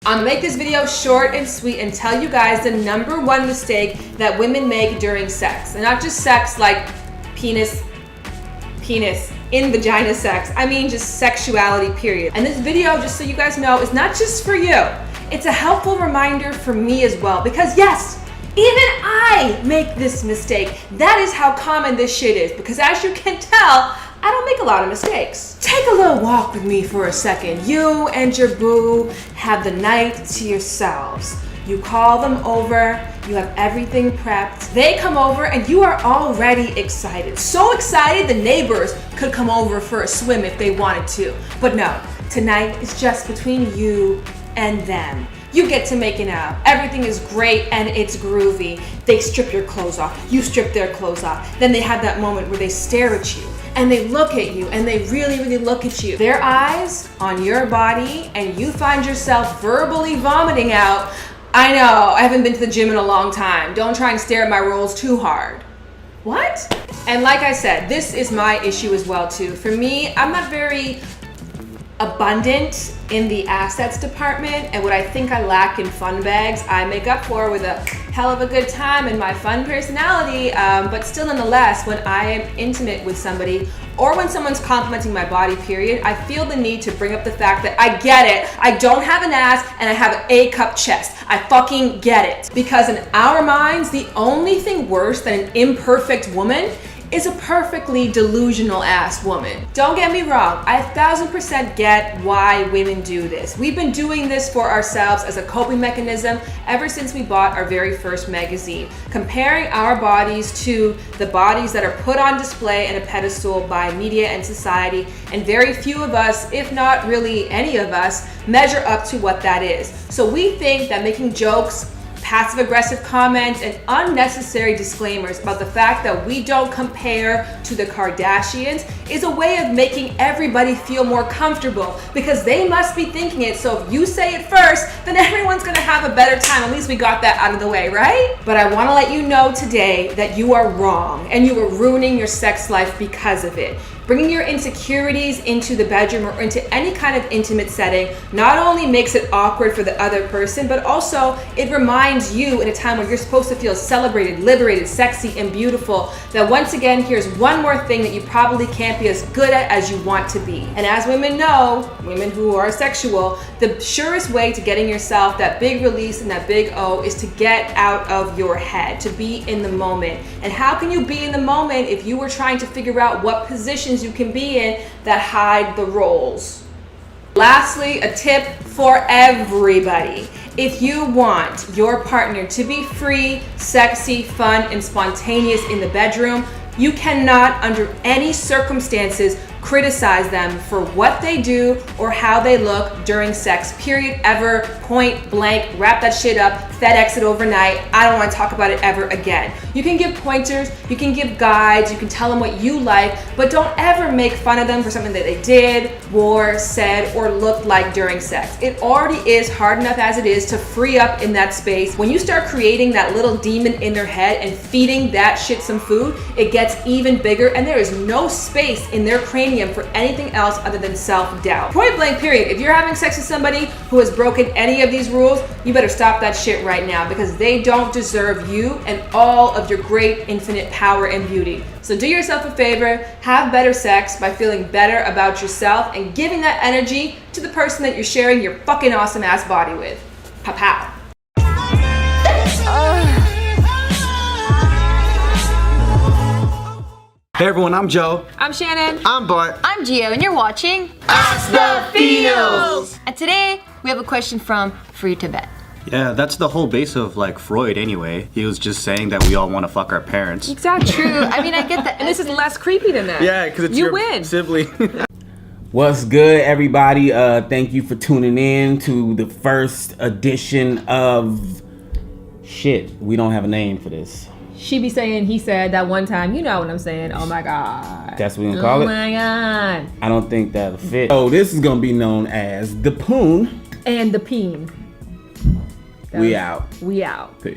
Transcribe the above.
I'm gonna make this video short and sweet and tell you guys the #1 mistake that women make during sex. And not just sex like penis in vagina sex. I mean just sexuality, period. And this video, just so you guys know, is not just for you. It's a helpful reminder for me as well, because yes, even I make this mistake. That is how common this shit is, because as you can tell, I don't make a lot of mistakes. Take a little walk with me for a second. You and your boo have the night to yourselves. You call them over, you have everything prepped. They come over and you are already excited. So excited the neighbors could come over for a swim if they wanted to. But no, tonight is just between you and them. You get to making out. Everything is great and it's groovy. They strip your clothes off, you strip their clothes off. Then they have that moment where they stare at you and they look at you and they really, really look at you. Their eyes on your body and you find yourself verbally vomiting out, "I know, I haven't been to the gym in a long time. Don't try and stare at my rolls too hard." What? And like I said, this is my issue as well too. For me, I'm not very abundant in the assets department, and what I think I lack in fun bags, I make up for with a hell of a good time and my fun personality, but still nonetheless, when I am intimate with somebody or when someone's complimenting my body, period, I feel the need to bring up the fact that I get it. I don't have an ass and I have an A-cup chest. I fucking get it. Because in our minds, the only thing worse than an imperfect woman is a perfectly delusional ass woman. Don't get me wrong, I 1000% get why women do this. We've been doing this for ourselves as a coping mechanism ever since we bought our very first magazine, comparing our bodies to the bodies that are put on display and a pedestal by media and society, and very few of us, if not really any of us, measure up to what that is. So we think that making jokes, passive-aggressive comments, and unnecessary disclaimers about the fact that we don't compare to the Kardashians is a way of making everybody feel more comfortable, because they must be thinking it, so if you say it first, then everyone's gonna have a better time. At least we got that out of the way, right? But I wanna let you know today that you are wrong, and you are ruining your sex life because of it. Bringing your insecurities into the bedroom or into any kind of intimate setting not only makes it awkward for the other person, but also it reminds you in a time when you're supposed to feel celebrated, liberated, sexy, and beautiful, that once again, here's one more thing that you probably can't be as good at as you want to be. And as women know, women who are sexual, the surest way to getting yourself that big release and that big O is to get out of your head, to be in the moment. And how can you be in the moment if you were trying to figure out what positions you can be in that hide the roles? Lastly, a tip for everybody. If you want your partner to be free, sexy, fun, and spontaneous in the bedroom, you cannot, under any circumstances, criticize them for what they do or how they look during sex, period, ever, point blank. Wrap that shit up, FedEx it overnight. I don't want to talk about it ever again. You can give pointers, you can give guides, you can tell them what you like, but don't ever make fun of them for something that they did, wore, said, or looked like during sex. It already is hard enough as it is to free up in that space. When you start creating that little demon in their head and feeding that shit some food, it gets even bigger, and there is no space in their cranium for anything else other than self-doubt. Point blank, period. If you're having sex with somebody who has broken any of these rules, you better stop that shit right now, because they don't deserve you and all of your great infinite power and beauty. So do yourself a favor, have better sex by feeling better about yourself and giving that energy to the person that you're sharing your fucking awesome ass body with. Pow pow. Hey everyone, I'm Joe. I'm Shannon. I'm Bart. I'm Gio, and you're watching Ask the Feels. And today we have a question from Free Tibet. Yeah, that's the whole base of like Freud anyway. He was just saying that we all want to fuck our parents. Exactly. True. I mean, I get that. And this is less creepy than that. Yeah, because it's you your win. sibling. What's good, everybody? Thank you for tuning in to the first edition of shit. We don't have a name for this. She be saying he said that one time. You know what I'm saying. Oh my God. That's what we're gonna call it? Oh my God. I don't think that'll fit. So this is gonna be known as the Poon. And the peen. We out. We out. Peace.